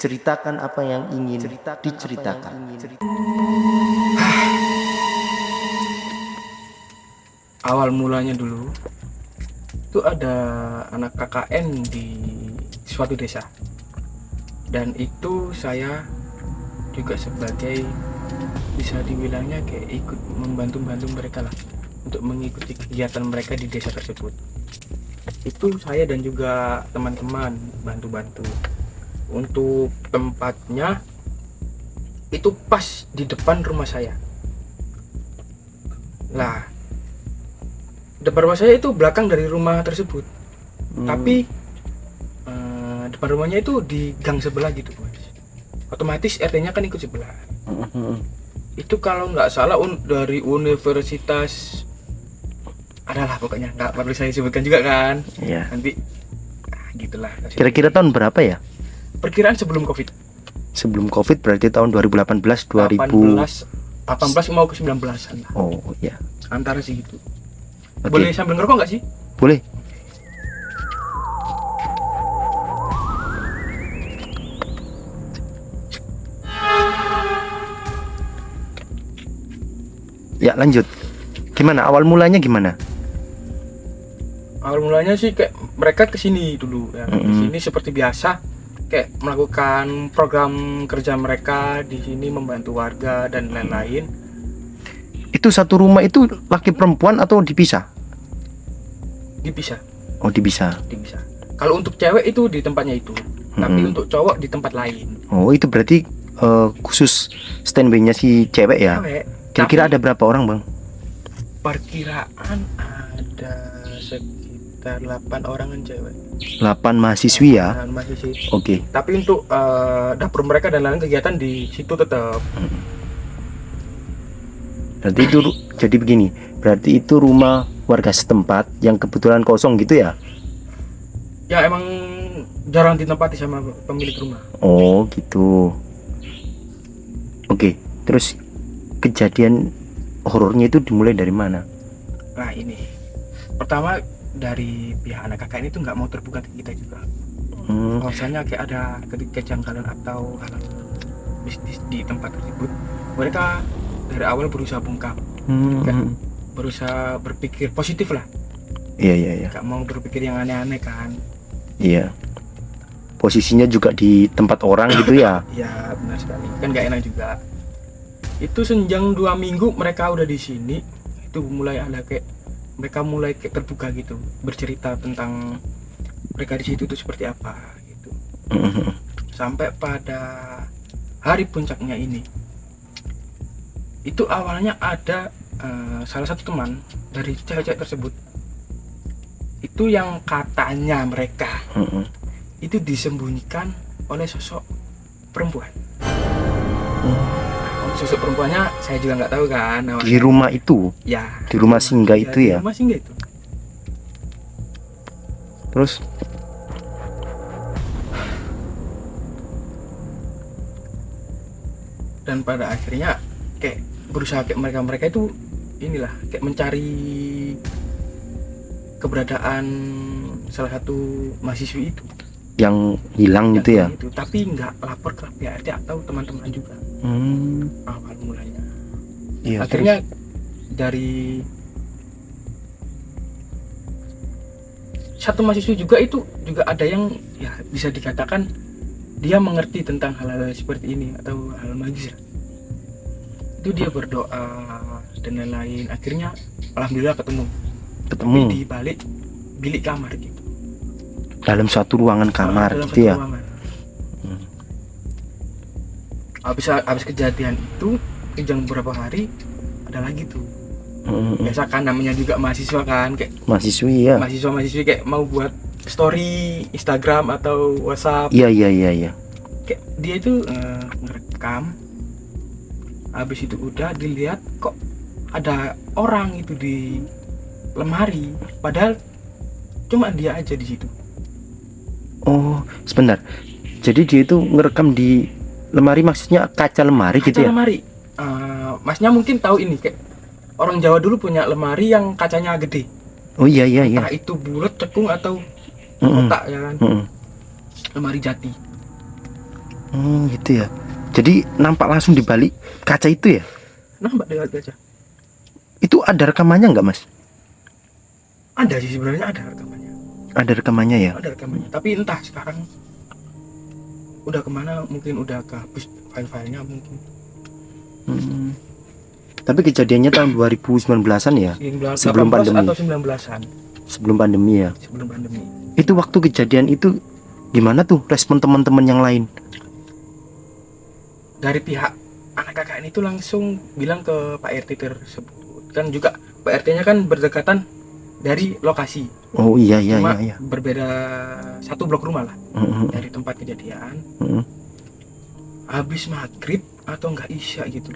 Ceritakan apa yang ingin diceritakan. Awal mulanya dulu itu ada anak KKN di suatu desa, dan itu saya juga sebagai, bisa dibilangnya kayak ikut membantu mereka lah untuk mengikuti kegiatan mereka di desa tersebut. Itu saya dan juga teman-teman bantu-bantu. Untuk tempatnya itu pas di depan rumah saya. Lah, depan rumah saya itu belakang dari rumah tersebut. Tapi depan rumahnya itu di gang sebelah gitu, Mas. Otomatis RT-nya kan ikut sebelah. Itu kalau nggak salah dari universitas adalah, pokoknya nggak perlu saya sebutkan juga kan. Ya. Nanti gitulah. Kira-kira tahun berapa ya? Perkiraan sebelum Covid. Sebelum Covid berarti tahun 2018, 18 mau ke 19-an lah. Oh ya. Antara segitu. Oke. Boleh sambil ngerokok nggak sih? Boleh. Ya, lanjut. Gimana awal mulanya gimana? Awal mulanya sih kayak mereka kesini dulu ya. Kesini seperti biasa, kayak melakukan program kerja mereka di sini, membantu warga dan lain-lain. Itu satu rumah itu laki perempuan atau dipisah? Dipisah. Oh, dipisah. Kalau untuk cewek itu di tempatnya itu, tapi untuk cowok di tempat lain. Oh, itu berarti khusus standby-nya si cewek ya? Cewek. Kira-kira ada berapa orang, Bang? Perkiraan ada sekitar 8 orangan cewek. 8 mahasiswi ya? Mahasiswi. Oke. Tapi untuk dapur mereka dan lain kegiatan di situ tetap. Berarti itu jadi begini. Berarti itu rumah warga setempat yang kebetulan kosong gitu ya? Ya emang jarang ditempati sama pemilik rumah. Oh, gitu. Oke. Terus kejadian horornya itu dimulai dari mana? Nah ini, pertama dari pihak anak KKN itu nggak mau terbuka ke kita juga. Bahwasanya kayak ada kejanggalan atau hal bisnis di tempat tersebut. Mereka dari awal berusaha bungkam, berusaha berpikir positif lah. Iya. Nggak mau berpikir yang aneh-aneh kan. Iya. Posisinya juga di tempat orang gitu ya? Iya benar sekali. Kan nggak enak juga. Itu senjang 2 minggu mereka udah di sini, itu mulai ada kayak mereka mulai kayak terbuka gitu, bercerita tentang mereka di situ tuh seperti apa gitu. Sampai pada hari puncaknya ini, itu awalnya ada salah satu teman dari cewek-cewek tersebut itu yang katanya mereka itu disembunyikan oleh sosok perempuan. Sosok perempuannya saya juga nggak tahu kan namanya. Di rumah itu? Ya. Di rumah singgah itu ya? Di rumah singgah itu. Terus? Dan pada akhirnya kayak berusaha kayak mereka itu inilah kayak mencari keberadaan salah satu mahasiswi itu Yang hilang gitu ya? itu, tapi nggak lapor ke pihak RT atau teman-teman juga. Awal mulanya. Iya, Akhirnya dari satu mahasiswa juga itu juga ada yang ya bisa dikatakan dia mengerti tentang hal-hal seperti ini atau hal magis. Itu dia berdoa dan lain-lain. Akhirnya alhamdulillah ketemu. Tapi di balik bilik kamar gitu. Dalam suatu ruangan kamar gitu ya? Habis kejadian itu, jam beberapa hari ada lagi tuh. Biasa kan namanya juga mahasiswa kan, kayak mahasiswi ya? Mahasiswa-mahasiswi kayak mau buat story Instagram atau WhatsApp. Iya. Kayak dia itu ngerekam. Habis itu udah dilihat kok ada orang itu di lemari, padahal cuma dia aja di situ. Oh, sebentar. Jadi dia itu ngerekam di lemari, maksudnya kaca lemari gitu ya? Kaca lemari. Masnya mungkin tahu ini, kayak orang Jawa dulu punya lemari yang kacanya gede. Oh iya. Entah itu bulat, cekung atau kotak ya kan. Lemari jati. Gitu ya. Jadi nampak langsung di balik kaca itu ya. Nampak dari kaca. Itu ada rekamannya nggak Mas? Ada sih sebenarnya, ada rekamannya. Ada rekamannya ya. Ada rekamannya. Tapi entah sekarang udah kemana, mungkin udah kehapus file-filenya mungkin. Tapi kejadiannya tahun 2019-an ya. 19, Sebelum 18 pandemi. atau 19-an. Sebelum pandemi ya. Sebelum pandemi. Itu waktu kejadian itu gimana tuh respon teman-teman yang lain? Dari pihak anak KKN itu langsung bilang ke Pak RT tersebut. Kan juga Pak RT-nya kan berdekatan dari lokasi. Oh iya iya Cuma iya. berbeda satu blok rumah lah Mm-mm. dari tempat kejadian. Mm-mm. Habis maghrib atau enggak isya gitu.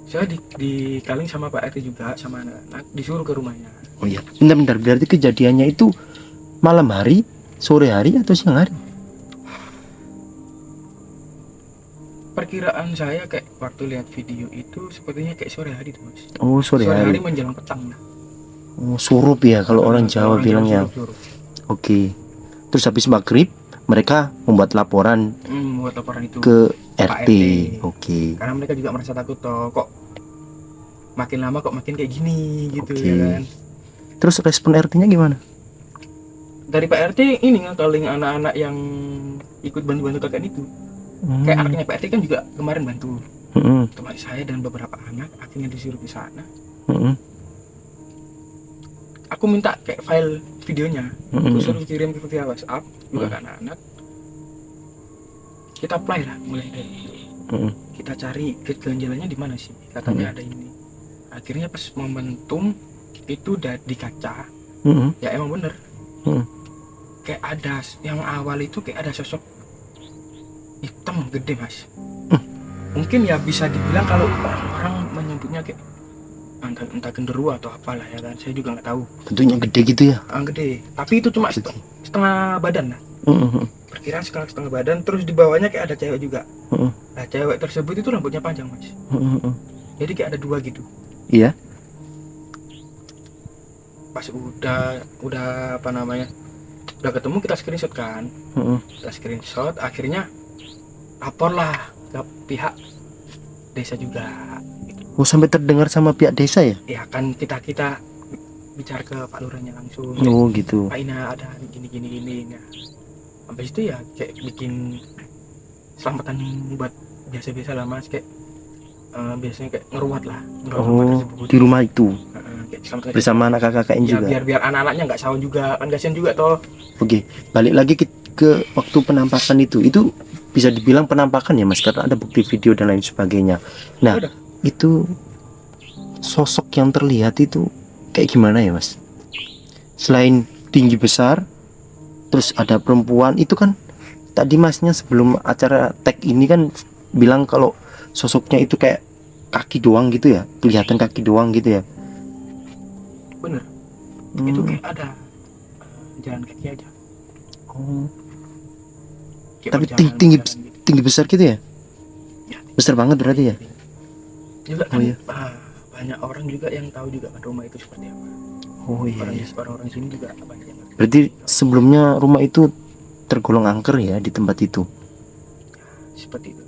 Saya dikaling sama Pak RT juga, sama anak-anak, disuruh ke rumahnya. Oh iya. Bentar-bentar, berarti kejadiannya itu malam hari, sore hari atau siang hari? Perkiraan saya kayak waktu lihat video itu sepertinya kayak sore hari tuh Mas. Oh sore hari. Menjelang petang lah. Oh surup ya kalau orang Jawa bilangnya. Surup. Oke. Terus habis maghrib mereka membuat laporan Buat laporan itu ke Pak RT. RT. Oke. Karena mereka juga merasa takut toh, kok makin lama kok makin kayak gini gitu Oke. ya kan. Terus respon RT-nya gimana? Dari Pak RT ini ngakaling anak-anak yang ikut bantu-bantu KKN itu. Kayak anaknya Pak RT kan juga kemarin bantu. Teman saya dan beberapa anak akhirnya disuruh ke sana. Aku minta kayak file videonya, aku suruh kirim ke via WhatsApp juga ke anak-anak. Kita apply lah mulai dari itu. Kita cari keganjalannya di mana sih, katanya ada ini. Akhirnya pas momentum itu udah di kaca, ya emang bener. Kayak ada yang awal itu kayak ada sosok hitam gede Mas. Mungkin ya bisa dibilang kalau orang-orang menyebutnya kayak entah genderuwo atau apalah ya kan, saya juga nggak tahu. Bentuknya gede gitu ya? Gede, tapi itu cuma setengah badan lah. Perkiraan setengah badan, terus di bawahnya kayak ada cewek juga. Nah cewek tersebut itu rambutnya panjang Mas. Jadi kayak ada dua gitu. Iya. Pas udah apa namanya, udah ketemu kita screenshot kan. Kita screenshot, akhirnya lapor lah ke pihak desa juga. Oh sampai terdengar sama pihak desa ya? Ya kan kita bicara ke Pak Lurahnya langsung. Oh gitu. Pak Ina ada gini. Nah, habis itu ya kayak bikin selamatan buat biasa-biasa lah Mas, kayak biasanya kayak ngeruat rumah tersebut. Di rumah itu kayak bersama anak kakaknya ya, juga. biar anak-anaknya nggak sawan juga kan, kasihan juga toh. Oke, balik lagi ke waktu penampakan itu bisa dibilang penampakan ya Mas, karena ada bukti video dan lain sebagainya. Nah itu sosok yang terlihat itu kayak gimana ya Mas? Selain tinggi besar, terus ada perempuan itu kan, tadi Masnya sebelum acara tag ini kan bilang kalau sosoknya itu kayak kaki doang gitu ya, kelihatan kaki doang gitu ya. Bener. Itu kayak ada jalan kaki aja. Kayak Tapi berjalan gitu. tinggi besar gitu ya? Ya, besar banget berarti ya? Juga kan iya. Banyak orang juga yang tahu juga kan rumah itu seperti apa. Oh iya. Orang-orang sini juga banyak yang ngerti. Berarti sebelumnya rumah itu tergolong angker ya di tempat itu. Seperti itu.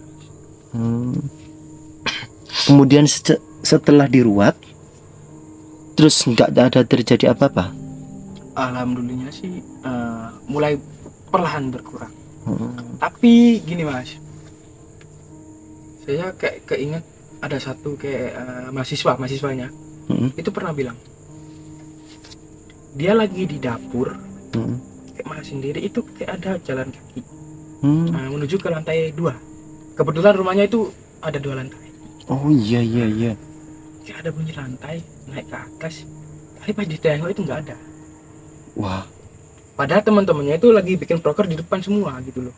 Kemudian setelah diruat, terus nggak ada terjadi apa-apa? Alhamdulillahnya sih mulai perlahan berkurang. Tapi gini Mas, saya kayak keinget ada satu kayak mahasiswanya itu pernah bilang dia lagi di dapur kayak malah sendiri, itu kayak ada jalan kaki menuju ke lantai 2. Kebetulan rumahnya itu ada 2 lantai. Oh iya Kayak ada bunyi lantai naik ke atas, tapi pas ditengok itu nggak ada. Wah, padahal teman-temannya itu lagi bikin proker di depan semua gitu loh.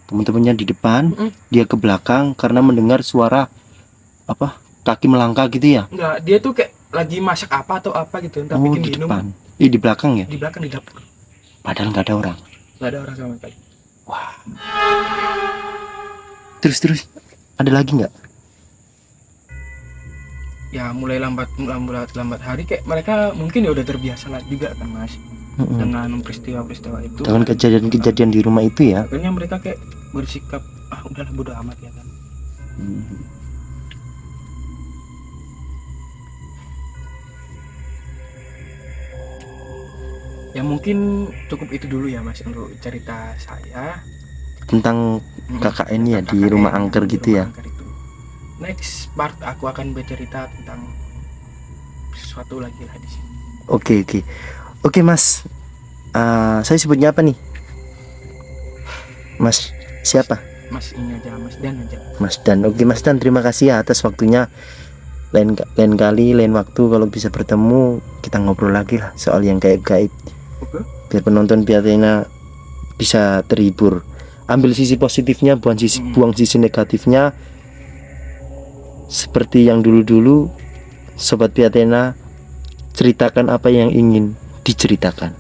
Teman-temannya di depan, dia ke belakang karena mendengar suara apa, kaki melangkah gitu ya? Enggak, dia tuh kayak lagi masak apa atau apa gitu, entah bikin di minum. depan. Di belakang ya? Di belakang, di dapur. Padahal nggak ada orang. Nggak ada orang sama sekali. Wah. Terus ada lagi nggak? Ya mulai lambat hari kayak mereka mungkin ya udah terbiasa lah juga kan Mas, dengan peristiwa-peristiwa itu. Dengan kejadian-kejadian di rumah itu ya? Akhirnya mereka kayak bersikap udahlah bodo amat ya kan. Ya mungkin cukup itu dulu ya Mas untuk cerita saya Tentang KKN ya tentang di rumah KKN, angker di gitu rumah ya. angker itu. Next part aku akan bercerita tentang sesuatu lagi lah di sini. Oke Mas. Saya sebutnya apa nih? Mas siapa? Mas ini aja, Mas Dan aja. Mas Dan. Oke Mas Dan, terima kasih ya atas waktunya. Lain kali, lain waktu kalau bisa bertemu kita ngobrol lagi lah soal yang gaib-gaib. Oke. Biar penonton Piatena bisa terhibur. Ambil sisi positifnya, buang sisi negatifnya. Seperti yang dulu-dulu, Sobat Piatena, ceritakan apa yang ingin diceritakan.